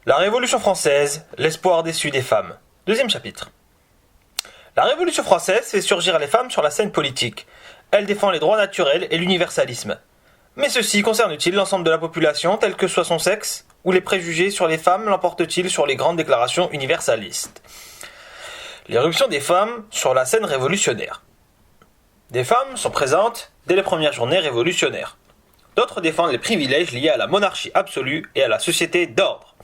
La Révolution française, l'espoir déçu des femmes. Deuxième chapitre. La Révolution française fait surgir les femmes sur la scène politique. Elle défend les droits naturels et l'universalisme. Mais ceci concerne-t-il l'ensemble de la population, tel que soit son sexe, ou les préjugés sur les femmes l'emportent-ils sur les grandes déclarations universalistes? L'éruption des femmes sur la scène révolutionnaire. Des femmes sont présentes dès les premières journées révolutionnaires. D'autres défendent les privilèges liés à la monarchie absolue et à la société d'ordre.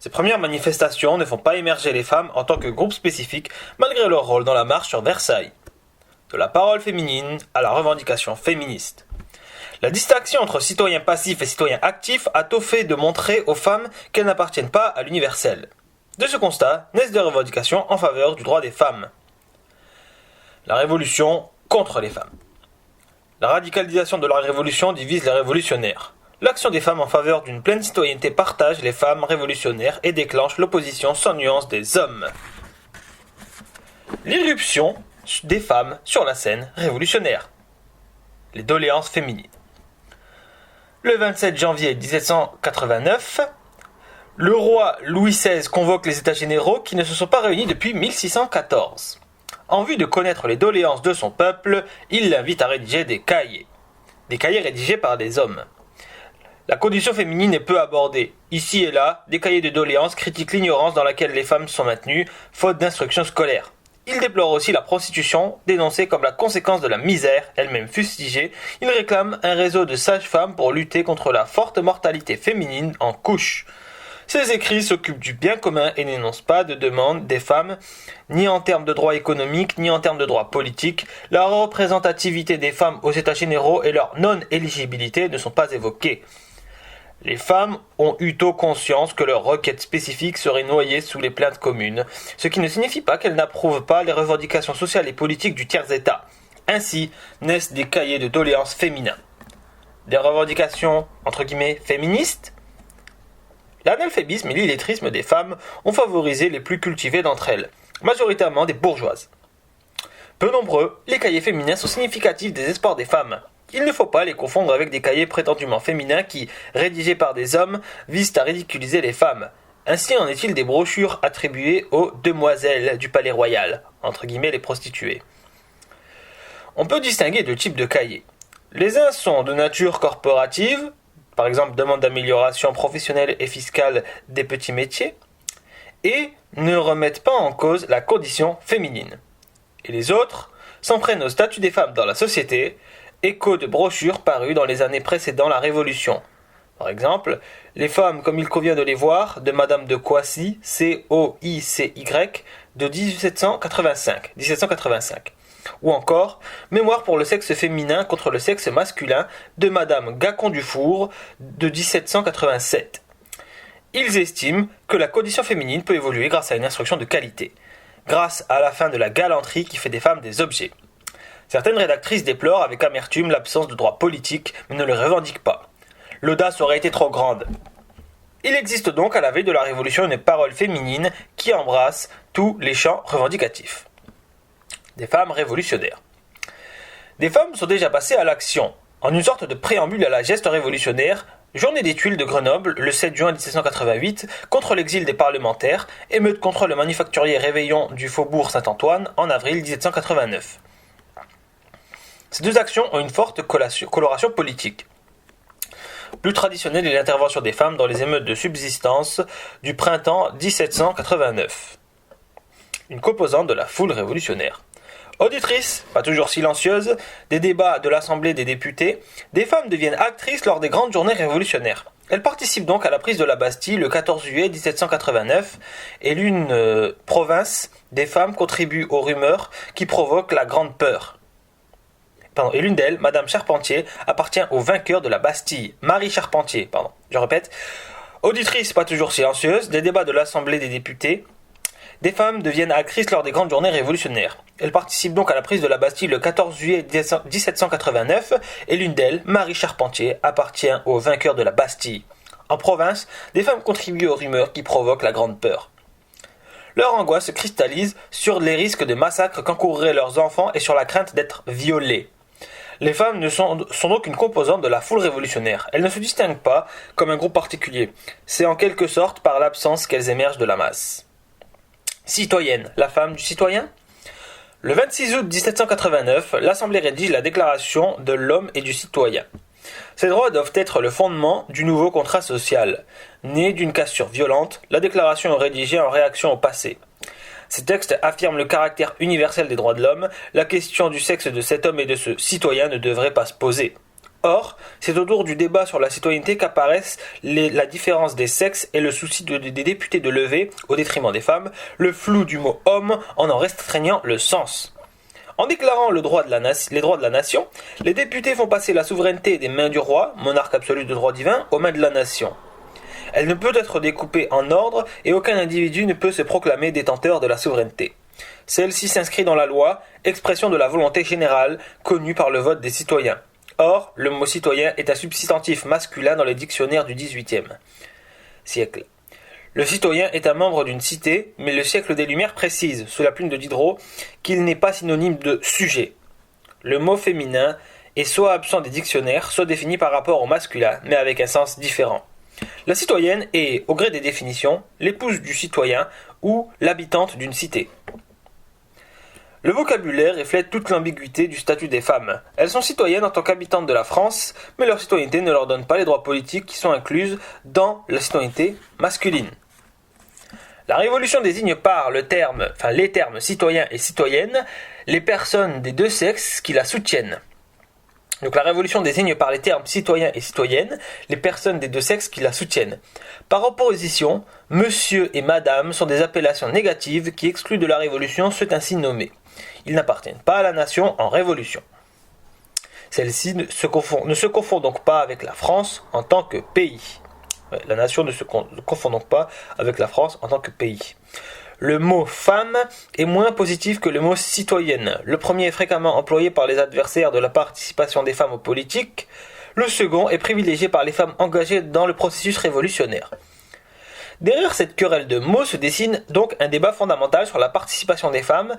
Ces premières manifestations ne font pas émerger les femmes en tant que groupe spécifique malgré leur rôle dans la marche sur Versailles. De la parole féminine à la revendication féministe. La distinction entre citoyens passifs et citoyens actifs a tôt fait de montrer aux femmes qu'elles n'appartiennent pas à l'universel. De ce constat naissent des revendications en faveur du droit des femmes. La révolution contre les femmes. La radicalisation de la révolution divise les révolutionnaires. L'action des femmes en faveur d'une pleine citoyenneté partage les femmes révolutionnaires et déclenche l'opposition sans nuance des hommes. L'irruption des femmes sur la scène révolutionnaire. Les doléances féminines. Le 27 janvier 1789, le roi Louis XVI convoque les États généraux qui ne se sont pas réunis depuis 1614. En vue de connaître les doléances de son peuple, il l'invite à rédiger des cahiers. Des cahiers rédigés par des hommes. La condition féminine est peu abordée. Ici et là, des cahiers de doléances critiquent l'ignorance dans laquelle les femmes sont maintenues, faute d'instruction scolaire. Il déplore aussi la prostitution, dénoncée comme la conséquence de la misère, elle-même fustigée. Il réclame un réseau de sages-femmes pour lutter contre la forte mortalité féminine en couches. Ses écrits s'occupent du bien commun et n'énoncent pas de demande des femmes, ni en termes de droits économiques, ni en termes de droits politiques. La représentativité des femmes aux États généraux et leur non-éligibilité ne sont pas évoquées. Les femmes ont eu tôt conscience que leurs requêtes spécifiques seraient noyées sous les plaintes communes, ce qui ne signifie pas qu'elles n'approuvent pas les revendications sociales et politiques du tiers-État. Ainsi naissent des cahiers de doléances féminins. Des revendications, entre guillemets, féministes. L'analphabétisme et l'illettrisme des femmes ont favorisé les plus cultivées d'entre elles, majoritairement des bourgeoises. Peu nombreux, les cahiers féminins sont significatifs des espoirs des femmes. Il ne faut pas les confondre avec des cahiers prétendument féminins qui, rédigés par des hommes, visent à ridiculiser les femmes. Ainsi en est-il des brochures attribuées aux demoiselles du palais royal, entre guillemets les prostituées. On peut distinguer deux types de cahiers. Les uns sont de nature corporative, par exemple demande d'amélioration professionnelle et fiscale des petits métiers, et ne remettent pas en cause la condition féminine. Et les autres s'en prennent au statut des femmes dans la société, écho de brochures parues dans les années précédant la Révolution. Par exemple, Les femmes comme il convient de les voir, de Madame de Coissy, C-O-I-C-Y, de 1785. Ou encore, Mémoire pour le sexe féminin contre le sexe masculin, de Madame Gacon-Dufour, de 1787. Ils estiment que la condition féminine peut évoluer grâce à une instruction de qualité, grâce à la fin de la galanterie qui fait des femmes des objets. Certaines rédactrices déplorent avec amertume l'absence de droits politiques, mais ne le revendiquent pas. L'audace aurait été trop grande. Il existe donc à la veille de la Révolution une parole féminine qui embrasse tous les champs revendicatifs. Des femmes révolutionnaires. Des femmes sont déjà passées à l'action. En une sorte de préambule à la geste révolutionnaire, Journée des Tuiles de Grenoble, le 7 juin 1788, contre l'exil des parlementaires, émeute contre le manufacturier Réveillon du Faubourg Saint-Antoine en avril 1789. Ces deux actions ont une forte coloration politique. Plus traditionnelle est l'intervention des femmes dans les émeutes de subsistance du printemps 1789. Une composante de la foule révolutionnaire. Auditrices, pas toujours silencieuses, des débats de l'Assemblée des députés, des femmes deviennent actrices lors des grandes journées révolutionnaires. Elles participent donc à la prise de la Bastille le 14 juillet 1789 et l'une province des femmes contribue aux rumeurs qui provoquent la grande peur. Et l'une d'elles, Madame Charpentier, appartient au vainqueur de la Bastille, Marie Charpentier. Je répète, auditrices pas toujours silencieuses, des débats de l'Assemblée des députés, des femmes deviennent actrices lors des grandes journées révolutionnaires. Elles participent donc à la prise de la Bastille le 14 juillet 1789 et l'une d'elles, Marie Charpentier, appartient au vainqueur de la Bastille. En province, des femmes contribuent aux rumeurs qui provoquent la grande peur. Leur angoisse se cristallise sur les risques de massacre qu'encourraient leurs enfants et sur la crainte d'être violés. Les femmes sont donc une composante de la foule révolutionnaire. Elles ne se distinguent pas comme un groupe particulier. C'est en quelque sorte par l'absence qu'elles émergent de la masse. Citoyenne, la femme du citoyen? Le 26 août 1789, l'Assemblée rédige la Déclaration de l'homme et du citoyen. Ces droits doivent être le fondement du nouveau contrat social. Né d'une cassure violente, la Déclaration est rédigée en réaction au passé. Ces textes affirment le caractère universel des droits de l'homme. La question du sexe de cet homme et de ce citoyen ne devrait pas se poser. Or, c'est autour du débat sur la citoyenneté qu'apparaissent la différence des sexes et le souci des députés de lever, au détriment des femmes, le flou du mot homme en restreignant le sens. En déclarant les droits de la nation, les députés font passer la souveraineté des mains du roi, monarque absolu de droit divin, aux mains de la nation. Elle ne peut être découpée en ordre et aucun individu ne peut se proclamer détenteur de la souveraineté. Celle-ci s'inscrit dans la loi, expression de la volonté générale connue par le vote des citoyens. Or, le mot citoyen est un substantif masculin dans les dictionnaires du XVIIIe siècle. Le citoyen est un membre d'une cité, mais le siècle des Lumières précise, sous la plume de Diderot, qu'il n'est pas synonyme de sujet. Le mot féminin est soit absent des dictionnaires, soit défini par rapport au masculin, mais avec un sens différent. La citoyenne est, au gré des définitions, l'épouse du citoyen ou l'habitante d'une cité. Le vocabulaire reflète toute l'ambiguïté du statut des femmes. Elles sont citoyennes en tant qu'habitantes de la France, mais leur citoyenneté ne leur donne pas les droits politiques qui sont inclus dans la citoyenneté masculine. La Révolution désigne par les termes citoyen et citoyenne les personnes des deux sexes qui la soutiennent. Donc la Révolution désigne par les termes citoyen et citoyenne les personnes des deux sexes qui la soutiennent. Par opposition, monsieur et madame sont des appellations négatives qui excluent de la Révolution ceux ainsi nommés. Ils n'appartiennent pas à la nation en Révolution. Celle-ci ne se confond donc pas avec la France en tant que pays. La nation ne se confond donc pas avec la France en tant que pays. Le mot femme est moins positif que le mot citoyenne. Le premier est fréquemment employé par les adversaires de la participation des femmes aux politiques. Le second est privilégié par les femmes engagées dans le processus révolutionnaire. Derrière cette querelle de mots se dessine donc un débat fondamental sur la participation des femmes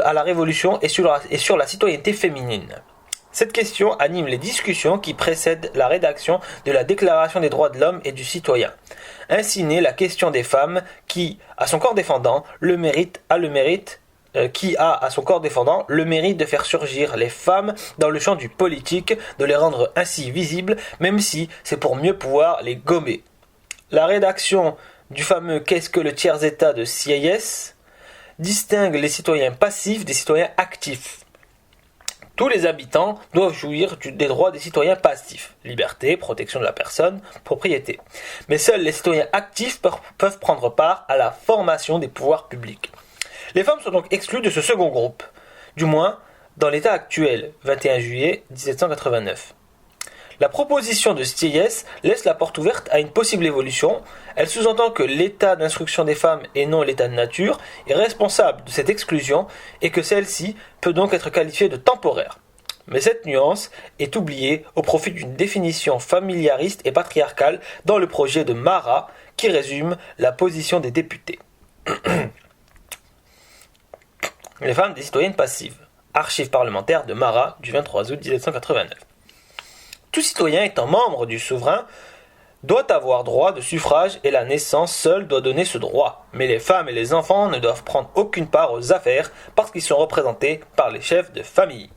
à la Révolution et sur la citoyenneté féminine. Cette question anime les discussions qui précèdent la rédaction de la Déclaration des droits de l'homme et du citoyen. Ainsi naît la question des femmes qui, à son corps défendant, le mérite de faire surgir les femmes dans le champ du politique, de les rendre ainsi visibles, même si c'est pour mieux pouvoir les gommer. La rédaction du fameux Qu'est-ce que le tiers-état de Sieyès distingue les citoyens passifs des citoyens actifs. Tous les habitants doivent jouir des droits des citoyens passifs, liberté, protection de la personne, propriété. Mais seuls les citoyens actifs peuvent prendre part à la formation des pouvoirs publics. Les femmes sont donc exclues de ce second groupe, du moins dans l'état actuel, 21 juillet 1789. La proposition de Sieyès laisse la porte ouverte à une possible évolution. Elle sous-entend que l'état d'instruction des femmes et non l'état de nature est responsable de cette exclusion et que celle-ci peut donc être qualifiée de temporaire. Mais cette nuance est oubliée au profit d'une définition familiariste et patriarcale dans le projet de Marat qui résume la position des députés. Les femmes des citoyennes passives. Archives parlementaires de Marat du 23 août 1789. Tout citoyen étant membre du souverain doit avoir droit de suffrage et la naissance seule doit donner ce droit. Mais les femmes et les enfants ne doivent prendre aucune part aux affaires parce qu'ils sont représentés par les chefs de famille.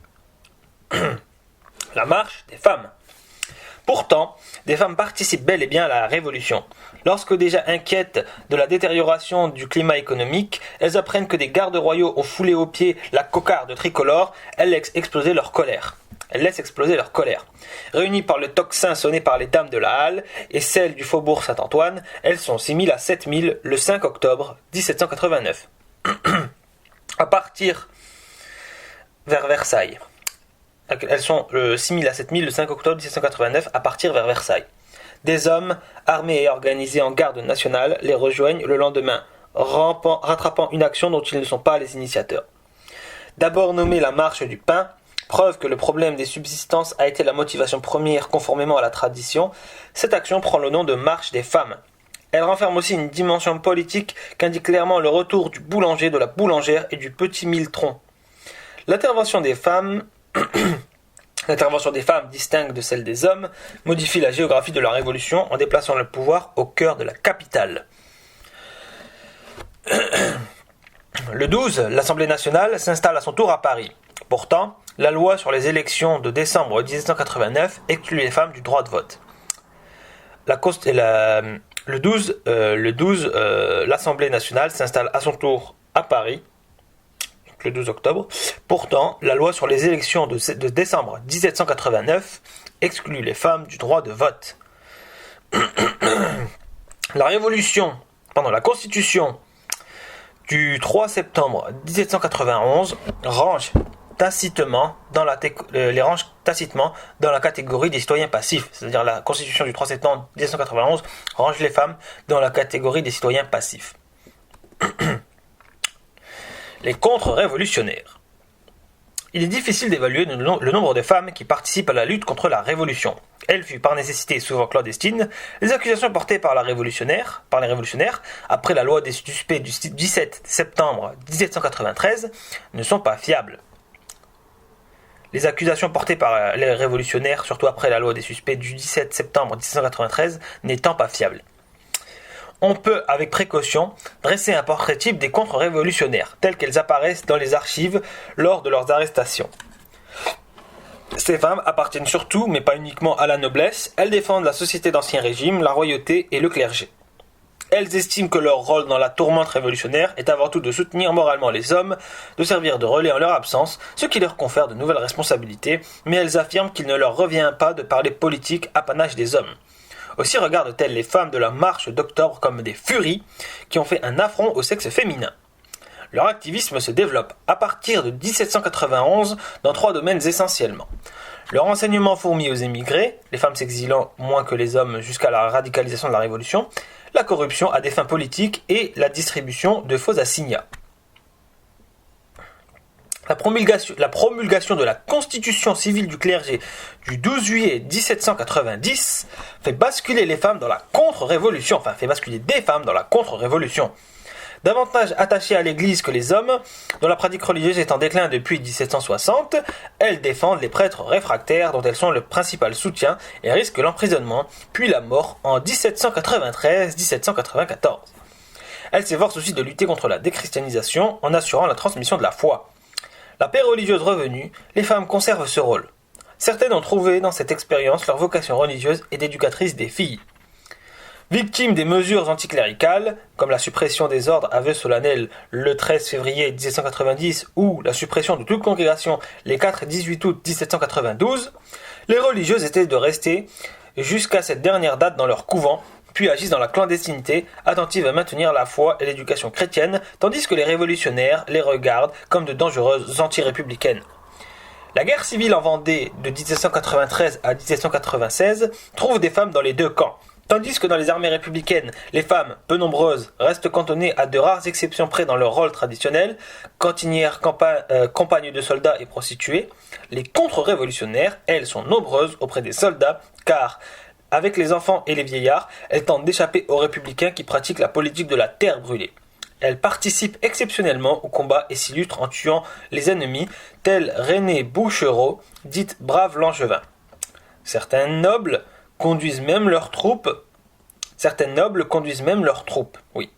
La marche des femmes. Pourtant, des femmes participent bel et bien à la Révolution. Lorsque déjà inquiètes de la détérioration du climat économique, elles apprennent que des gardes royaux ont foulé aux pieds la cocarde tricolore, elles laissent exploser leur colère. Réunies par le tocsin sonné par les dames de la Halle et celles du faubourg Saint-Antoine, elles sont 6 000 à 7 000 le 5 octobre 1789. À partir vers Versailles. Elles sont 6 000 à 7 000 le 5 octobre 1789 à partir vers Versailles. Des hommes, armés et organisés en garde nationale, les rejoignent le lendemain, rattrapant une action dont ils ne sont pas les initiateurs. D'abord nommée la marche du pain, preuve que le problème des subsistances a été la motivation première conformément à la tradition, cette action prend le nom de marche des femmes. Elle renferme aussi une dimension politique qu'indique clairement le retour du boulanger, de la boulangère et du petit milletron. L'intervention des femmes L'intervention des femmes, distincte de celle des hommes, modifie la géographie de la Révolution en déplaçant le pouvoir au cœur de la capitale. Le 12, l'Assemblée nationale s'installe à son tour à Paris. Pourtant, la loi sur les élections de décembre 1789 exclut les femmes du droit de vote. Le 12, l'Assemblée nationale s'installe à son tour à Paris, le 12 octobre. Pourtant, la loi sur les élections de décembre 1789 exclut les femmes du droit de vote. La Constitution du 3 septembre 1791 range tacitement dans la catégorie des citoyens passifs. C'est-à-dire la Constitution du 3 septembre 1791 range les femmes dans la catégorie des citoyens passifs. Les contre-révolutionnaires. Il est difficile d'évaluer le nombre de femmes qui participent à la lutte contre la Révolution. Elle fut par nécessité souvent clandestine. Les accusations portées par les révolutionnaires, après la loi des suspects du 17 septembre 1793, ne sont pas fiables. Les accusations portées par les révolutionnaires, surtout après la loi des suspects du 17 septembre 1793, n'étant pas fiables. On peut, avec précaution, dresser un portrait type des contre-révolutionnaires, telles qu'elles apparaissent dans les archives lors de leurs arrestations. Ces femmes appartiennent surtout, mais pas uniquement, à la noblesse. Elles défendent la société d'Ancien Régime, la royauté et le clergé. Elles estiment que leur rôle dans la tourmente révolutionnaire est avant tout de soutenir moralement les hommes, de servir de relais en leur absence, ce qui leur confère de nouvelles responsabilités, mais elles affirment qu'il ne leur revient pas de parler politique, apanage des hommes. Aussi regardent-elles les femmes de la marche d'octobre comme des furies qui ont fait un affront au sexe féminin. Leur activisme se développe à partir de 1791 dans 3 domaines essentiellement. Le renseignement fourni aux émigrés, les femmes s'exilant moins que les hommes jusqu'à la radicalisation de la Révolution, la corruption à des fins politiques et la distribution de faux assignats. La promulgation de la Constitution civile du clergé du 12 juillet 1790 fait basculer des femmes dans la contre-révolution. Davantage attachées à l'Église que les hommes, dont la pratique religieuse est en déclin depuis 1760, elles défendent les prêtres réfractaires dont elles sont le principal soutien et risquent l'emprisonnement, puis la mort en 1793-1794. Elles s'efforcent aussi de lutter contre la déchristianisation en assurant la transmission de la foi. La paix religieuse revenue, les femmes conservent ce rôle. Certaines ont trouvé dans cette expérience leur vocation religieuse et d'éducatrice des filles. Victimes des mesures anticléricales, comme la suppression des ordres à vœux solennels le 13 février 1790 ou la suppression de toute congrégation les 4 et 18 août 1792, les religieuses étaient de rester jusqu'à cette dernière date dans leur couvent, puis agissent dans la clandestinité, attentives à maintenir la foi et l'éducation chrétienne, tandis que les révolutionnaires les regardent comme de dangereuses anti-républicaines. La guerre civile en Vendée de 1793 à 1796 trouve des femmes dans les deux camps. Tandis que dans les armées républicaines, les femmes, peu nombreuses, restent cantonnées à de rares exceptions près dans leur rôle traditionnel, cantinières, compagnes de soldats et prostituées, les contre-révolutionnaires, elles, sont nombreuses auprès des soldats, car, avec les enfants et les vieillards, elles tentent d'échapper aux républicains qui pratiquent la politique de la terre brûlée. Elles participent exceptionnellement au combat et s'y luttent en tuant les ennemis, tels René Bouchereau, dite Brave Langevin. Certaines nobles conduisent même leurs troupes. Oui.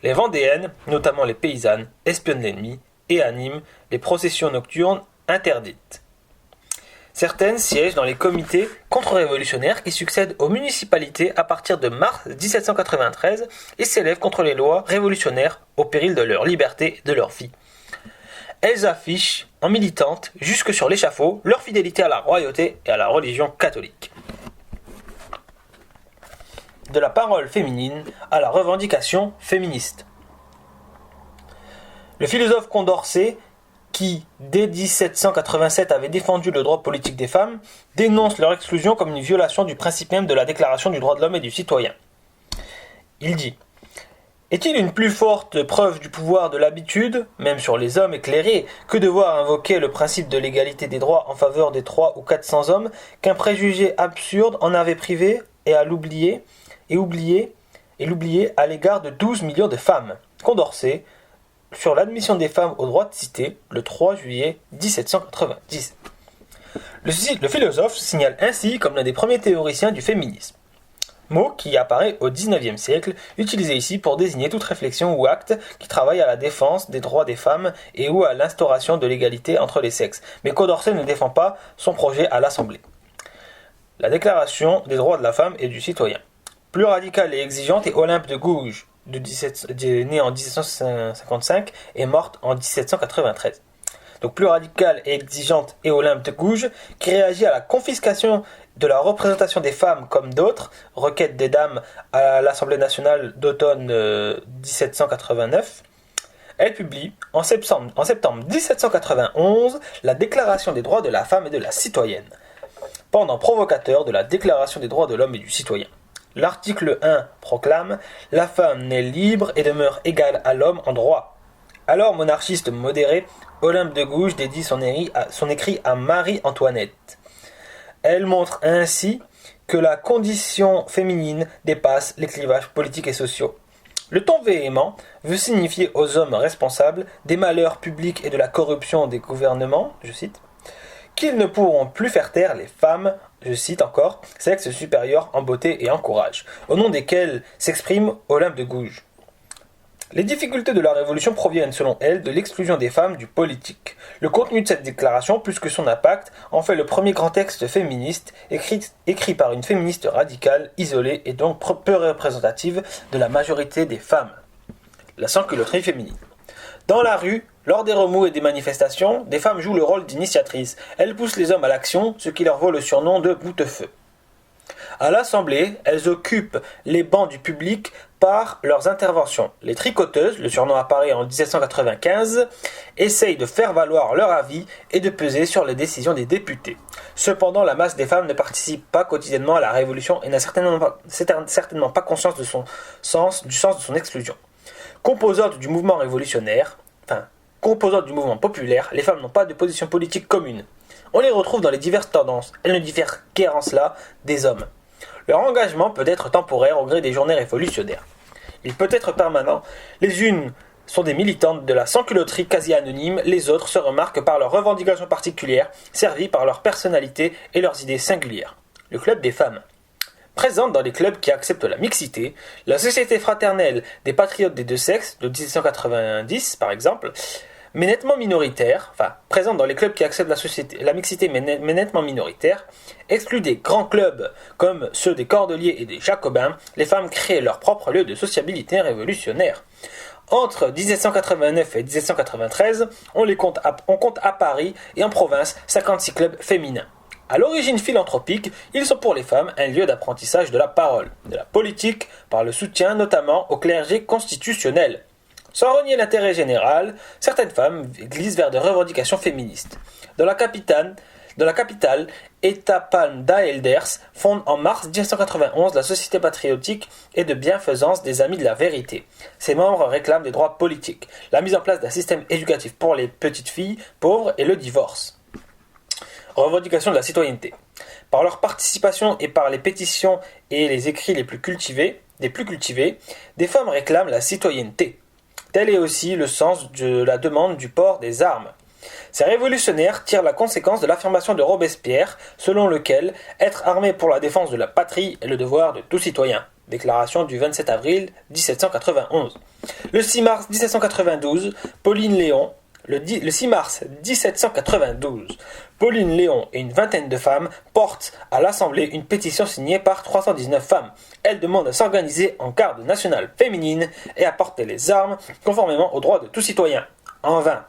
Les Vendéennes, notamment les paysannes, espionnent l'ennemi et animent les processions nocturnes interdites. Certaines siègent dans les comités contre-révolutionnaires qui succèdent aux municipalités à partir de mars 1793 et s'élèvent contre les lois révolutionnaires au péril de leur liberté et de leur vie. Elles affichent, en militantes, jusque sur l'échafaud, leur fidélité à la royauté et à la religion catholique. De la parole féminine à la revendication féministe. Le philosophe Condorcet, qui, dès 1787, avait défendu le droit politique des femmes, dénonce leur exclusion comme une violation du principe même de la Déclaration du droit de l'homme et du citoyen. Il dit « Est-il une plus forte preuve du pouvoir de l'habitude, même sur les hommes éclairés, que de voir invoquer le principe de l'égalité des droits en faveur des 300 ou 400 hommes, qu'un préjugé absurde en avait privé et à l'oublier à l'égard de 12 millions de femmes ?» Condorcet, sur l'admission des femmes au droit de cité, le 3 juillet 1790. Le philosophe se signale ainsi comme l'un des premiers théoriciens du féminisme. Mot qui apparaît au XIXe siècle, utilisé ici pour désigner toute réflexion ou acte qui travaille à la défense des droits des femmes et ou à l'instauration de l'égalité entre les sexes. Mais Condorcet ne défend pas son projet à l'Assemblée. La Déclaration des droits de la femme et du citoyen. Plus radicale et exigeante est Olympe de Gouges, née en 1755 et morte en 1793. Donc plus radicale et exigeante est Olympe de Gouges, qui réagit à la confiscation de la représentation des femmes comme d'autres, requête des dames à l'Assemblée nationale d'automne 1789. Elle publie en septembre 1791 la Déclaration des droits de la femme et de la citoyenne, pendant provocateur de la Déclaration des droits de l'homme et du citoyen. L'article 1 proclame « La femme naît libre et demeure égale à l'homme en droit ». Alors monarchiste modéré, Olympe de Gouges dédie son écrit à Marie-Antoinette. Elle montre ainsi que la condition féminine dépasse les clivages politiques et sociaux. Le ton véhément veut signifier aux hommes responsables des malheurs publics et de la corruption des gouvernements, je cite, qu'ils ne pourront plus faire taire les femmes, je cite encore, sexe supérieur en beauté et en courage, au nom desquels s'exprime Olympe de Gouges. Les difficultés de la Révolution proviennent, selon elle, de l'exclusion des femmes du politique. Le contenu de cette déclaration, plus que son impact, en fait le premier grand texte féministe, écrit par une féministe radicale, isolée et donc peu représentative de la majorité des femmes. La sans-culotterie féminine. Dans la rue, lors des remous et des manifestations, des femmes jouent le rôle d'initiatrices. Elles poussent les hommes à l'action, ce qui leur vaut le surnom de boutefeu. À l'Assemblée, elles occupent les bancs du public par leurs interventions. Les tricoteuses, le surnom apparaît en 1795, essayent de faire valoir leur avis et de peser sur les décisions des députés. Cependant, la masse des femmes ne participe pas quotidiennement à la Révolution et n'a certainement pas conscience du sens de son exclusion. Composantes du mouvement populaire, les femmes n'ont pas de position politique commune. On les retrouve dans les diverses tendances. Elles ne diffèrent guère en cela des hommes. Leur engagement peut être temporaire au gré des journées révolutionnaires. Il peut être permanent. Les unes sont des militantes de la sans-culotterie quasi anonyme, les autres se remarquent par leurs revendications particulières, servies par leur personnalité et leurs idées singulières. Le club des femmes. Présente dans les clubs qui acceptent la mixité, la Société fraternelle des patriotes des deux sexes, de 1790 par exemple, mais nettement minoritaire, présente dans les clubs qui acceptent la mixité mais nettement minoritaire, exclut des grands clubs comme ceux des Cordeliers et des Jacobins, les femmes créent leur propre lieu de sociabilité révolutionnaire. Entre 1789 et 1793, on compte à Paris et en province 56 clubs féminins. À l'origine philanthropique, ils sont pour les femmes un lieu d'apprentissage de la parole, de la politique, par le soutien notamment au clergé constitutionnel. Sans renier l'intérêt général, certaines femmes glissent vers des revendications féministes. Dans la capitale, Etta Palm d'Aelders fonde en mars 1991 la Société patriotique et de bienfaisance des Amis de la Vérité. Ses membres réclament des droits politiques, la mise en place d'un système éducatif pour les petites filles pauvres et le divorce. Revendication de la citoyenneté. Par leur participation et par les pétitions et les écrits les plus cultivés, des femmes réclament la citoyenneté. Tel est aussi le sens de la demande du port des armes. Ces révolutionnaires tirent la conséquence de l'affirmation de Robespierre, selon lequel être armé pour la défense de la patrie est le devoir de tout citoyen. Déclaration du 27 avril 1791. Le 6 mars 1792, Pauline Léon et une vingtaine de femmes portent à l'Assemblée une pétition signée par 319 femmes. Elles demandent à s'organiser en garde nationale féminine et à porter les armes conformément aux droits de tout citoyen. En vain.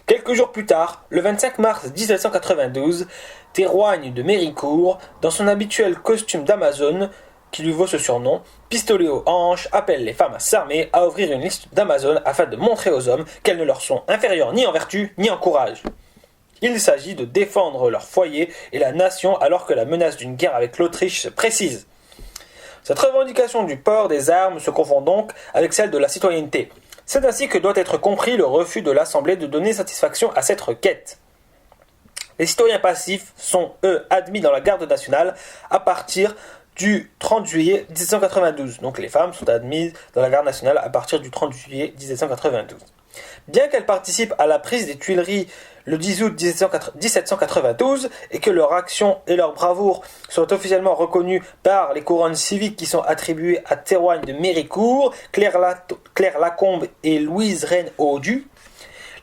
Quelques jours plus tard, le 25 mars 1792, Théroigne de Méricourt, dans son habituel costume d'Amazone, qui lui vaut ce surnom, pistolet aux hanches, appelle les femmes à s'armer, à ouvrir une liste d'Amazone afin de montrer aux hommes qu'elles ne leur sont inférieures ni en vertu ni en courage. Il s'agit de défendre leur foyer et la nation alors que la menace d'une guerre avec l'Autriche se précise. Cette revendication du port des armes se confond donc avec celle de la citoyenneté. C'est ainsi que doit être compris le refus de l'Assemblée de donner satisfaction à cette requête. Les citoyens passifs sont, eux, admis dans la garde nationale à partir du 30 juillet 1792. Donc les femmes sont admises dans la garde nationale à partir du 30 juillet 1792. Bien qu'elles participent à la prise des Tuileries le 10 août 1792 et que leur action et leur bravoure soient officiellement reconnues par les couronnes civiques qui sont attribuées à Théroigne de Méricourt, Claire Lacombe et Louise Reine Audu,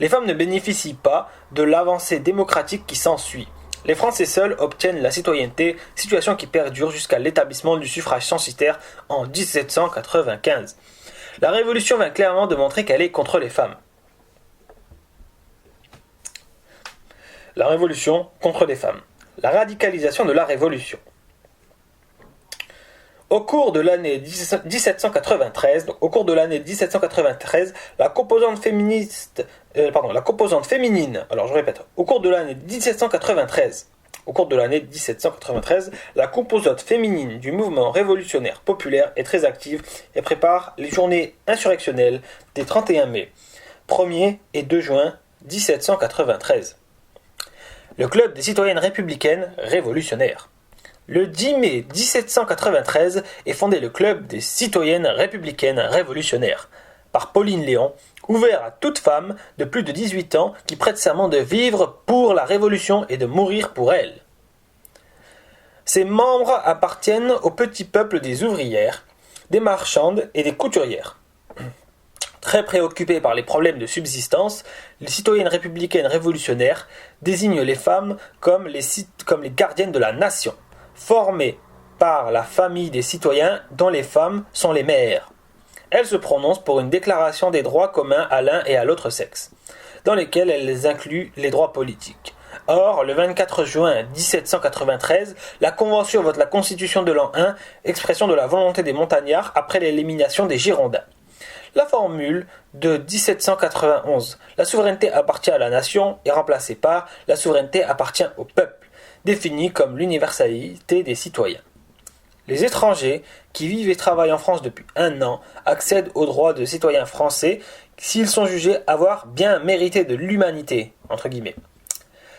les femmes ne bénéficient pas de l'avancée démocratique qui s'ensuit. Les Français seuls obtiennent la citoyenneté, situation qui perdure jusqu'à l'établissement du suffrage censitaire en 1795. La Révolution vient clairement de montrer qu'elle est contre les femmes. La Révolution contre les femmes. La radicalisation de la Révolution. Au cours de l'année 1793, la composante féminine, au cours de l'année 1793, la composante féminine du mouvement révolutionnaire populaire est très active et prépare les journées insurrectionnelles des 31 mai, 1er et 2 juin 1793. Le Club des citoyennes républicaines révolutionnaires. Le 10 mai 1793 est fondé le Club des citoyennes républicaines révolutionnaires par Pauline Léon, ouvert à toute femme de plus de 18 ans qui prête serment de vivre pour la Révolution et de mourir pour elle. Ses membres appartiennent au petit peuple des ouvrières, des marchandes et des couturières. Très préoccupées par les problèmes de subsistance, les citoyennes républicaines révolutionnaires désignent les femmes comme les gardiennes de la nation, formées par la famille des citoyens dont les femmes sont les mères. Elles se prononcent pour une déclaration des droits communs à l'un et à l'autre sexe, dans lesquels elles incluent les droits politiques. Or, le 24 juin 1793, la Convention vote la Constitution de l'an 1, expression de la volonté des montagnards après l'élimination des Girondins. La formule de 1791, la souveraineté appartient à la nation, est remplacée par la souveraineté appartient au peuple, définie comme l'universalité des citoyens. Les étrangers qui vivent et travaillent en France depuis 1 an accèdent aux droits de citoyens français s'ils sont jugés avoir bien mérité de l'humanité, entre guillemets.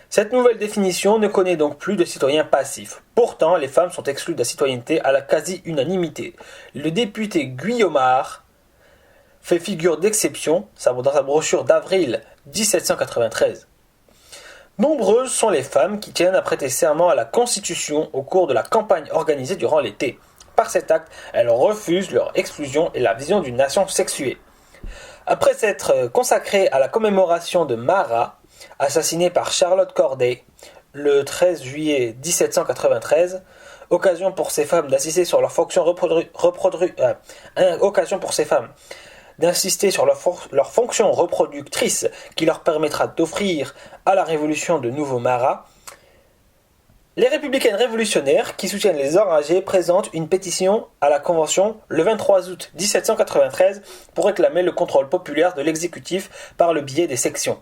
Cette nouvelle définition ne connaît donc plus de citoyens passifs. Pourtant, les femmes sont exclues de la citoyenneté à la quasi-unanimité. Le député Guillaumard fait figure d'exception dans sa brochure d'avril 1793. Nombreuses sont les femmes qui tiennent à prêter serment à la Constitution au cours de la campagne organisée durant l'été. Par cet acte, elles refusent leur exclusion et la vision d'une nation sexuée. Après s'être consacrées à la commémoration de Marat, assassinée par Charlotte Corday le 13 juillet 1793, occasion pour ces femmes d'assister sur leur fonction d'insister sur leur fonction reproductrice qui leur permettra d'offrir à la Révolution de nouveaux marats, les républicaines révolutionnaires qui soutiennent les enragés présentent une pétition à la Convention le 23 août 1793 pour réclamer le contrôle populaire de l'exécutif par le biais des sections.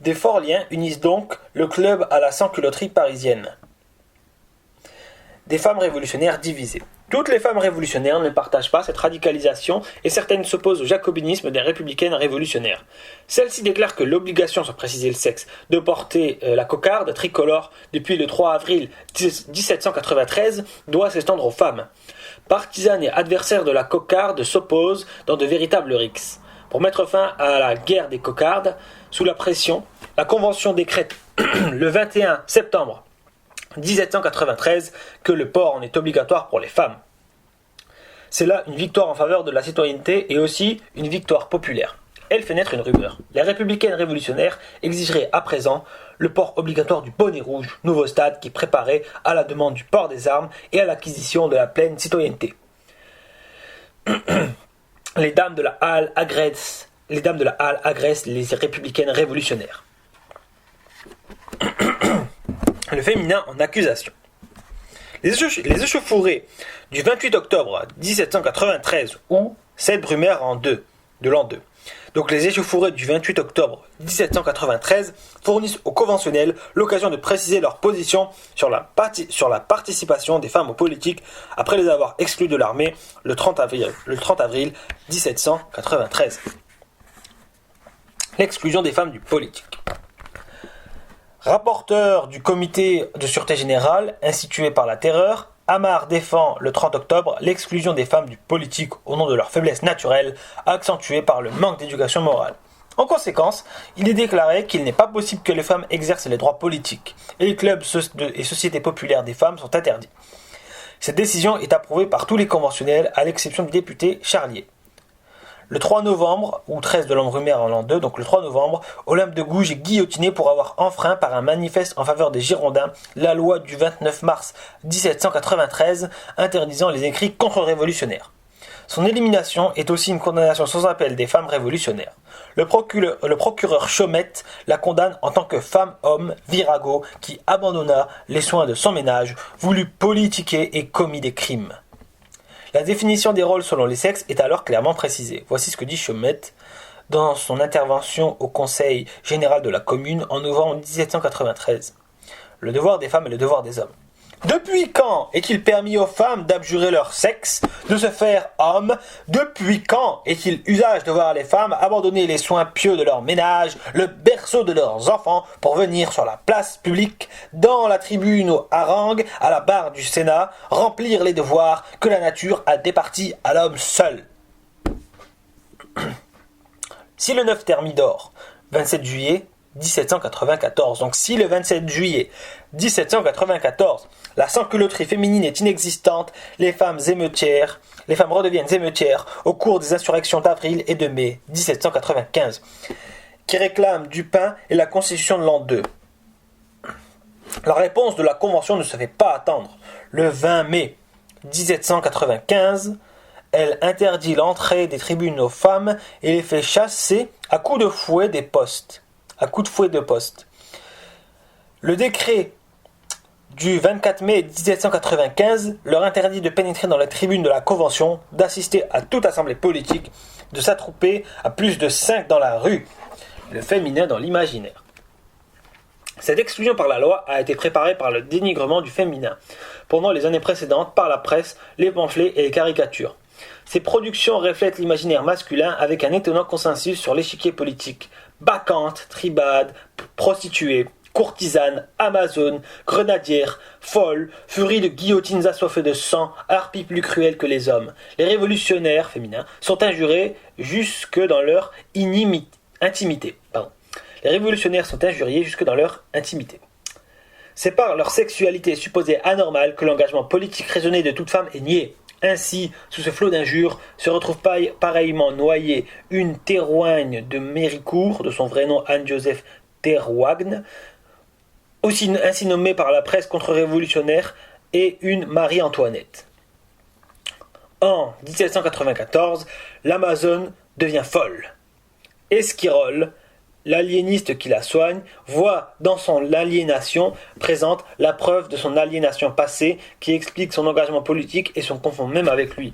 Des forts liens unissent donc le club à la sans-culotterie parisienne. Des femmes révolutionnaires divisées. Toutes les femmes révolutionnaires ne partagent pas cette radicalisation et certaines s'opposent au jacobinisme des républicaines révolutionnaires. Celles-ci déclarent que l'obligation, sans préciser le sexe, de porter la cocarde tricolore depuis le 3 avril 1793 doit s'étendre aux femmes. Partisanes et adversaires de la cocarde s'opposent dans de véritables rixes. Pour mettre fin à la guerre des cocardes, sous la pression, la Convention décrète le 21 septembre 1793 que le port en est obligatoire pour les femmes. C'est là une victoire en faveur de la citoyenneté et aussi une victoire populaire. Elle fait naître une rumeur. Les républicaines révolutionnaires exigeraient à présent le port obligatoire du bonnet rouge, nouveau stade qui préparait à la demande du port des armes et à l'acquisition de la pleine citoyenneté. Les dames de la Halle agressent les républicaines révolutionnaires. Le féminin en accusation. Les échauffourées du 28 octobre 1793 ou cette Brumaire de l'an 2. Donc les échauffourées du 28 octobre 1793 fournissent aux conventionnels l'occasion de préciser leur position sur la participation des femmes aux politiques après les avoir exclues de l'armée le 30 avril 1793. L'exclusion des femmes du politique. Rapporteur du comité de sûreté générale institué par la Terreur, Amar défend le 30 octobre l'exclusion des femmes du politique au nom de leur faiblesse naturelle, accentuée par le manque d'éducation morale. En conséquence, il est déclaré qu'il n'est pas possible que les femmes exercent les droits politiques, et les clubs et sociétés populaires des femmes sont interdits. Cette décision est approuvée par tous les conventionnels, à l'exception du député Charlier. Le 3 novembre, ou 13 de l'an Brumaire en l'an 2, donc le 3 novembre, Olympe de Gouges est guillotiné pour avoir enfreint par un manifeste en faveur des Girondins la loi du 29 mars 1793 interdisant les écrits contre-révolutionnaires. Son élimination est aussi une condamnation sans appel des femmes révolutionnaires. Le procureur Chaumette la condamne en tant que femme-homme virago qui abandonna les soins de son ménage, voulut politiquer et commis des crimes. La définition des rôles selon les sexes est alors clairement précisée. Voici ce que dit Chaumette dans son intervention au Conseil général de la Commune en novembre 1793. Le devoir des femmes et le devoir des hommes. Depuis quand est-il permis aux femmes d'abjurer leur sexe, de se faire hommes? Depuis quand est-il usage de voir les femmes abandonner les soins pieux de leur ménage, le berceau de leurs enfants, pour venir sur la place publique, dans la tribune aux harangues, à la barre du Sénat, remplir les devoirs que la nature a départis à l'homme seul? Si le 9 Thermidor, 27 juillet 1794, donc si le 27 juillet 1794, la sans-culotterie féminine est inexistante, les femmes redeviennent émeutières au cours des insurrections d'avril et de mai 1795, qui réclament du pain et la constitution de l'an 2. La réponse de la Convention ne se fait pas attendre. Le 20 mai 1795, elle interdit l'entrée des tribunes aux femmes et les fait chasser à coups de fouet des postes. Le décret du 24 mai 1795 leur interdit de pénétrer dans les tribunes de la Convention, d'assister à toute assemblée politique, de s'attrouper à plus de 5 dans la rue. Le féminin dans l'imaginaire. Cette exclusion par la loi a été préparée par le dénigrement du féminin pendant les années précédentes par la presse, les pamphlets et les caricatures. Ces productions reflètent l'imaginaire masculin avec un étonnant consensus sur l'échiquier politique. Bacchantes, tribades, prostituées, courtisanes, amazones, grenadières, folles, furies de guillotines assoiffées de sang, harpies plus cruelles que les hommes. Les révolutionnaires féminins sont injuriés jusque dans leur intimité. Les révolutionnaires sont injuriés jusque dans leur intimité. C'est par leur sexualité supposée anormale que l'engagement politique raisonné de toute femme est nié. Ainsi, sous ce flot d'injures, se retrouve pareillement noyée une Théroigne de Méricourt, de son vrai nom Anne-Joseph Théroigne, ainsi nommée par la presse contre-révolutionnaire, et une Marie-Antoinette. En 1794, l'Amazone devient folle. Esquirol, l'aliéniste qui la soigne, voit dans son aliénation présente la preuve de son aliénation passée qui explique son engagement politique et son confond même avec lui.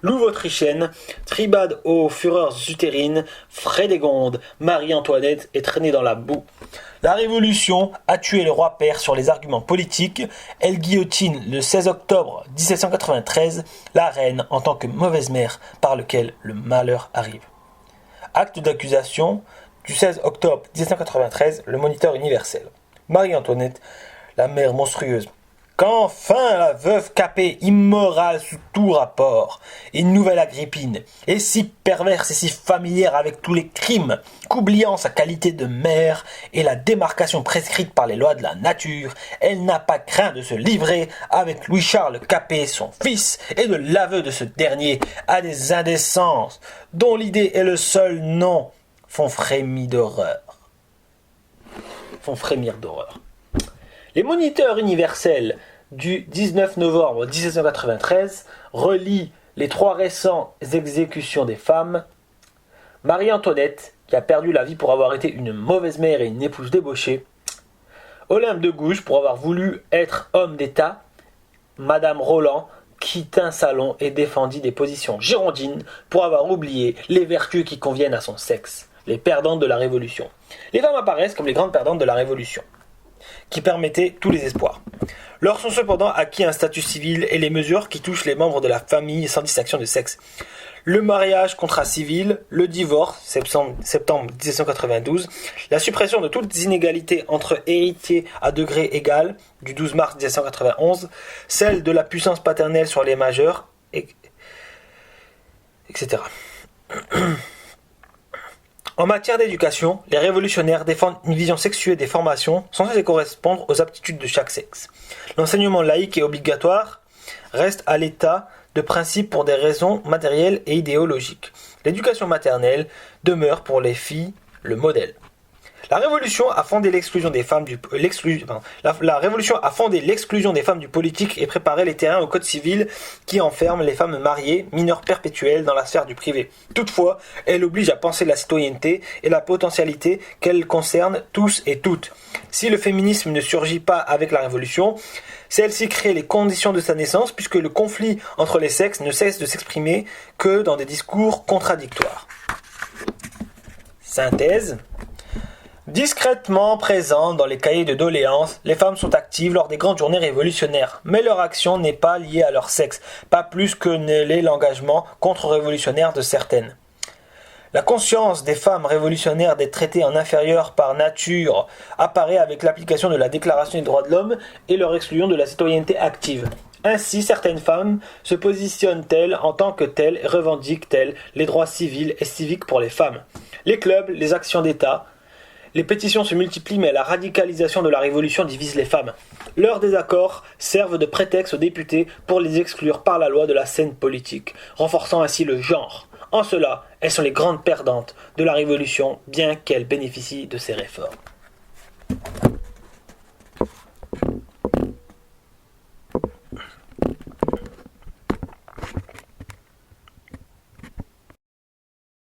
Louve autrichienne, tribade aux fureurs utérines, Frédégonde, Marie-Antoinette est traînée dans la boue. La Révolution a tué le roi père sur les arguments politiques. Elle guillotine le 16 octobre 1793 la reine en tant que mauvaise mère par lequel le malheur arrive. Acte d'accusation du 16 octobre 1793, le Moniteur universel. Marie-Antoinette, la mère monstrueuse. Qu'enfin la veuve Capet, immorale sous tout rapport, une nouvelle Agrippine, est si perverse et si familière avec tous les crimes, qu'oubliant sa qualité de mère et la démarcation prescrite par les lois de la nature, elle n'a pas craint de se livrer avec Louis-Charles Capet, son fils, et de l'aveu de ce dernier à des indécences, dont l'idée et le seul nom font frémir d'horreur. Les moniteurs universels du 19 novembre 1793 relient les 3 récentes exécutions des femmes. Marie-Antoinette, qui a perdu la vie pour avoir été une mauvaise mère et une épouse débauchée. Olympe de Gouges, pour avoir voulu être homme d'État. Madame Roland, qui tint salon et défendit des positions girondines pour avoir oublié les vertus qui conviennent à son sexe. Les perdantes de la Révolution. Les femmes apparaissent comme les grandes perdantes de la Révolution, qui permettaient tous les espoirs. Leur sont cependant acquis un statut civil et les mesures qui touchent les membres de la famille sans distinction de sexe. Le mariage, contrat civil, le divorce, septembre 1792, la suppression de toutes les inégalités entre héritiers à degré égal, du 12 mars 1791, celle de la puissance paternelle sur les majeurs, etc. En matière d'éducation, les révolutionnaires défendent une vision sexuée des formations censée correspondre aux aptitudes de chaque sexe. L'enseignement laïque et obligatoire reste à l'état de principe pour des raisons matérielles et idéologiques. L'éducation maternelle demeure pour les filles le modèle. La Révolution a fondé l'exclusion des femmes du politique et préparé les terrains au code civil qui enferme les femmes mariées, mineures perpétuelles dans la sphère du privé. Toutefois, elle oblige à penser la citoyenneté et la potentialité qu'elle concerne tous et toutes. Si le féminisme ne surgit pas avec la Révolution, celle-ci crée les conditions de sa naissance puisque le conflit entre les sexes ne cesse de s'exprimer que dans des discours contradictoires. Synthèse. Discrètement présentes dans les cahiers de doléances, les femmes sont actives lors des grandes journées révolutionnaires, mais leur action n'est pas liée à leur sexe, pas plus que ne l'est l'engagement contre-révolutionnaire de certaines. La conscience des femmes révolutionnaires d'être traitées en inférieures par nature apparaît avec l'application de la Déclaration des droits de l'homme et leur exclusion de la citoyenneté active. Ainsi, certaines femmes se positionnent-elles en tant que telles et revendiquent-elles les droits civils et civiques pour les femmes. Les clubs, les actions d'État, les pétitions se multiplient, mais la radicalisation de la Révolution divise les femmes. Leurs désaccords servent de prétexte aux députés pour les exclure par la loi de la scène politique, renforçant ainsi le genre. En cela, elles sont les grandes perdantes de la Révolution, bien qu'elles bénéficient de ces réformes.